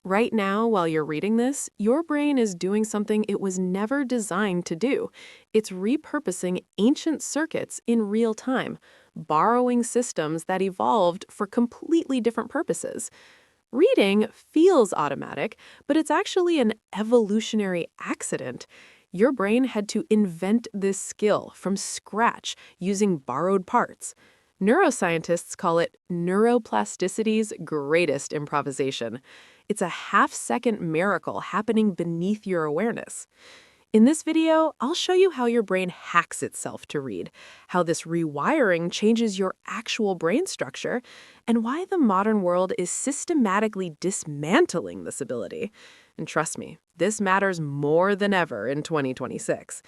Right now, while you're reading this, your brain is doing something it was never designed to do. It's repurposing ancient circuits in real time, borrowing systems that evolved for completely different purposes. Reading feels automatic, but it's actually an evolutionary accident. Your brain had to invent this skill from scratch using borrowed parts. Neuroscientists call it neuroplasticity's greatest improvisation. It's a half-second miracle happening beneath your awareness. In this video, I'll show you how your brain hacks itself to read, how this rewiring changes your actual brain structure, and why the modern world is systematically dismantling this ability. And trust me, this matters more than ever in 2026.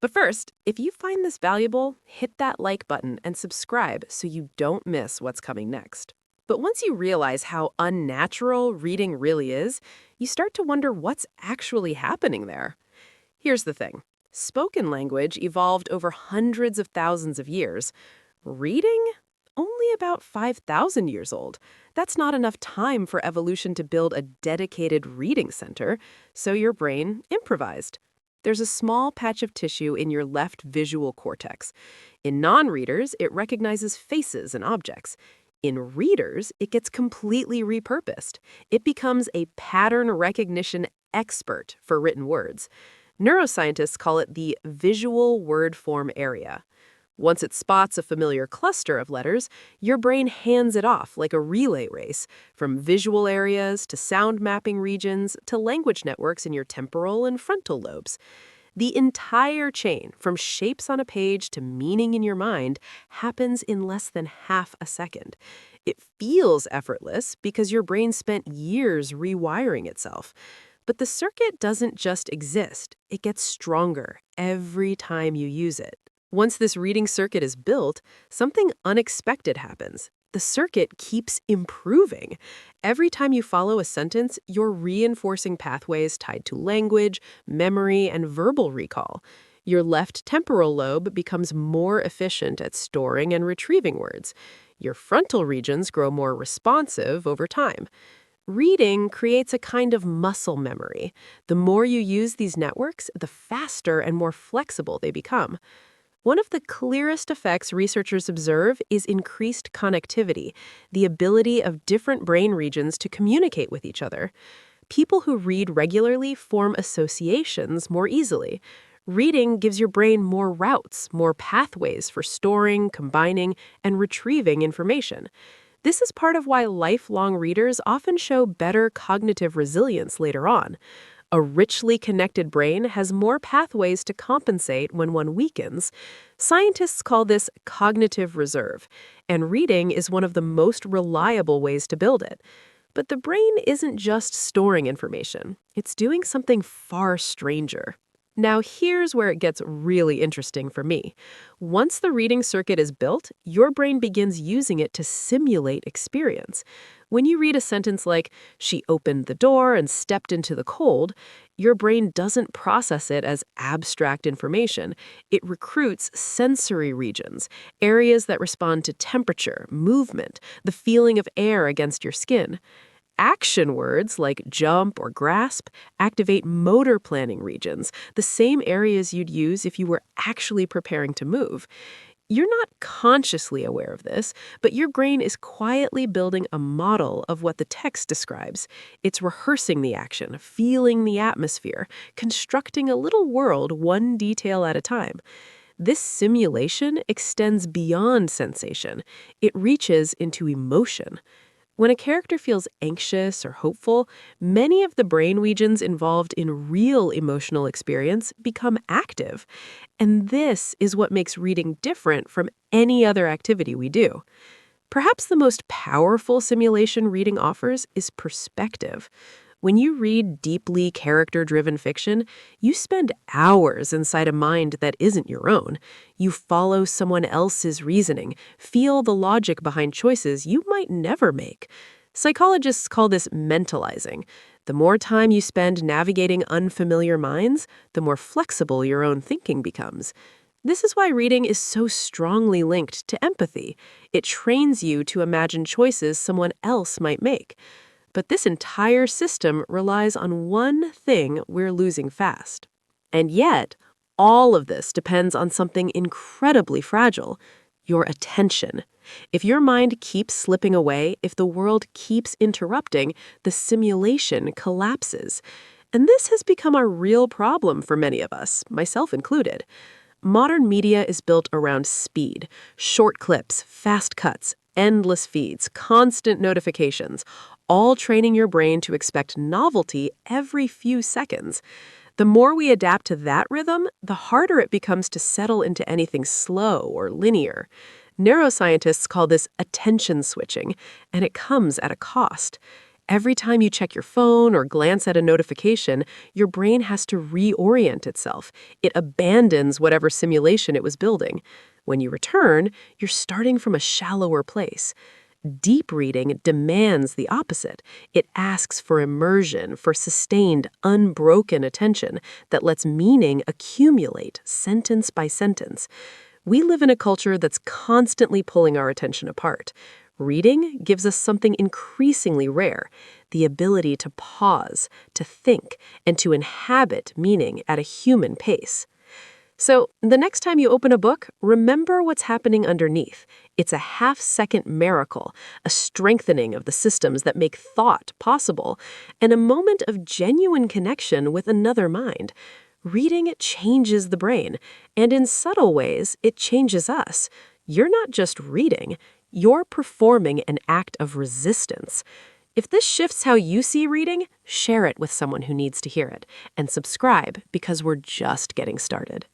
But first, if you find this valuable, hit that like button and subscribe so you don't miss what's coming next. But once you realize how unnatural reading really is, you start to wonder what's actually happening there. Here's the thing. Spoken language evolved over hundreds of thousands of years. Reading? Only about 5,000 years old. That's not enough time for evolution to build a dedicated reading center, so your brain improvised. There's a small patch of tissue in your left visual cortex. In non-readers, it recognizes faces and objects. In readers, it gets completely repurposed. It becomes a pattern recognition expert for written words. Neuroscientists call it the visual word form area. Once it spots a familiar cluster of letters, your brain hands it off like a relay race, from visual areas to sound mapping regions to language networks in your temporal and frontal lobes. The entire chain, from shapes on a page to meaning in your mind, happens in less than half a second. It feels effortless because your brain spent years rewiring itself. But the circuit doesn't just exist, it gets stronger every time you use it. Once this reading circuit is built, something unexpected happens. The circuit keeps improving. Every time you follow a sentence, you're reinforcing pathways tied to language, memory, and verbal recall. Your left temporal lobe becomes more efficient at storing and retrieving words. Your frontal regions grow more responsive over time. Reading creates a kind of muscle memory. The more you use these networks, the faster and more flexible they become. One of the clearest effects researchers observe is increased connectivity, the ability of different brain regions to communicate with each other. People who read regularly form associations more easily. Reading gives your brain more routes, more pathways for storing, combining, and retrieving information. This is part of why lifelong readers often show better cognitive resilience later on. A richly connected brain has more pathways to compensate when one weakens. Scientists call this cognitive reserve, and reading is one of the most reliable ways to build it. But the brain isn't just storing information. It's doing something far stranger. Now, here's where it gets really interesting for me. Once the reading circuit is built, your brain begins using it to simulate experience. When you read a sentence like, "She opened the door and stepped into the cold," your brain doesn't process it as abstract information. It recruits sensory regions, areas that respond to temperature, movement, the feeling of air against your skin. Action words like jump or grasp activate motor planning regions, the same areas you'd use if you were actually preparing to move. You're not consciously aware of this, but your brain is quietly building a model of what the text describes. It's rehearsing the action, feeling the atmosphere, constructing a little world one detail at a time. This simulation extends beyond sensation. It reaches into emotion. When a character feels anxious or hopeful, many of the brain regions involved in real emotional experience become active. And this is what makes reading different from any other activity we do. Perhaps the most powerful simulation reading offers is perspective. When you read deeply character-driven fiction, you spend hours inside a mind that isn't your own. You follow someone else's reasoning, feel the logic behind choices you might never make. Psychologists call this mentalizing. The more time you spend navigating unfamiliar minds, the more flexible your own thinking becomes. This is why reading is so strongly linked to empathy. It trains you to imagine choices someone else might make. But this entire system relies on one thing we're losing fast. And yet, all of this depends on something incredibly fragile: your attention. If your mind keeps slipping away, if the world keeps interrupting, the simulation collapses. And this has become a real problem for many of us, myself included. Modern media is built around speed: short clips, fast cuts, endless feeds, constant notifications, all training your brain to expect novelty every few seconds. The more we adapt to that rhythm, the harder it becomes to settle into anything slow or linear. Neuroscientists call this attention switching, and it comes at a cost. Every time you check your phone or glance at a notification, your brain has to reorient itself. It abandons whatever simulation it was building. When you return, you're starting from a shallower place. Deep reading demands the opposite. It asks for immersion, for sustained, unbroken attention that lets meaning accumulate sentence by sentence. We live in a culture that's constantly pulling our attention apart. Reading gives us something increasingly rare: the ability to pause, to think, and to inhabit meaning at a human pace. So, the next time you open a book, remember what's happening underneath. It's a half-second miracle, a strengthening of the systems that make thought possible, and a moment of genuine connection with another mind. Reading changes the brain, and in subtle ways, it changes us. You're not just reading, you're performing an act of resistance. If this shifts how you see reading, share it with someone who needs to hear it, and subscribe because we're just getting started.